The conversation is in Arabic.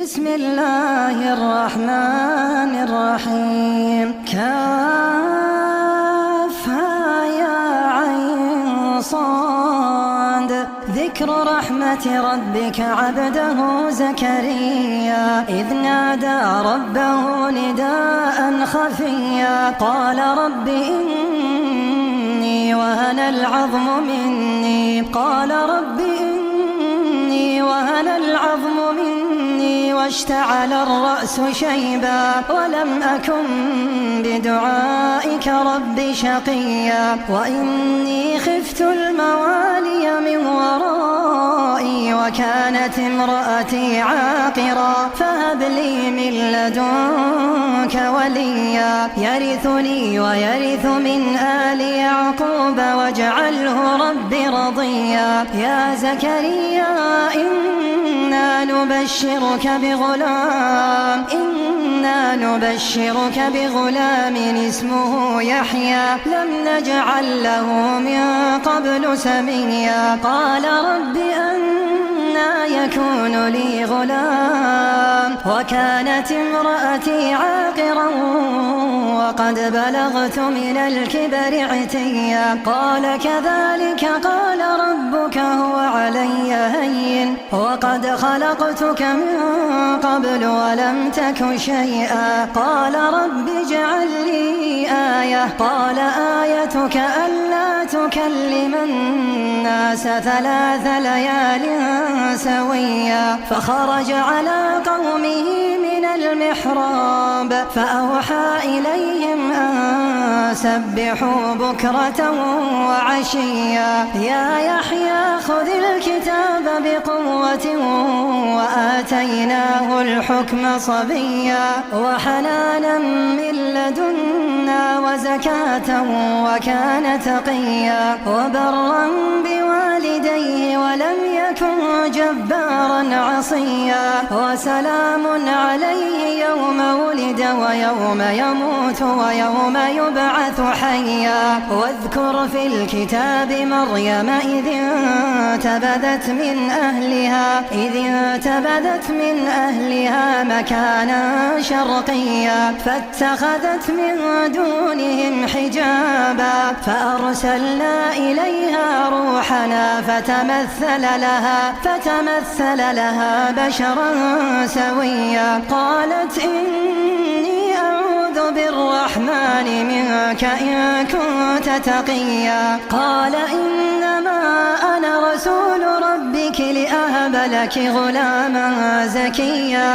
بسم الله الرحمن الرحيم. كافها يا عين صاد. ذكر رحمة ربك عبده زكريا إذ نادى ربه نداء خفيا قال رب إني وهن العظم مني واشتعل الرأس شيبا ولم أكن بدعائك رب شقيا وإني خفت الموالي من ورائي وكانت امرأتي عاقرا فهب لي من لدنك وليا يرثني ويرث من آل يعقوب واجعله رب رضيا. يا زكريا إنا نبشرك بغلام اسمه يحيى لم نجعل له من قبل سميا. قال رب أنى يكون لي غلام وكانت امرأتي عاقرا وقد بلغت من الكبر عتيا. قال كذلك قال ربك هو علي هين وقد خلقتك من قبل ولم تك شيئا. قال رب اجعل لي آية. قال آيتك ألا تكلم الناس 3 ليال سويا. فخرج على قومه من المحراب فأوحى إليهم أن سبحوا بكرة وعشيا. يا يحيى خذ الكتاب بقوة وآتيناه الحكم صبيا وحنانا من لدنا وزكاة وكان تقيا وبرا بوالديه ولم يكن جبارا عصيا. وسلام عليه يوم ولد ويوم يموت ويوم يبعث حيا. واذكر في الكتاب مريم إذ انتبذت من أهلها مكانا شرقيا فاتخذت من دونهم حجابا فأرسلنا إليها روحنا فتمثل لها بشرا سويا. قالت إني أعوذ بالرحمن منك إن كنت تقيا. قال إنما أنا رسول ربك لأهب لك غلاما زكيا.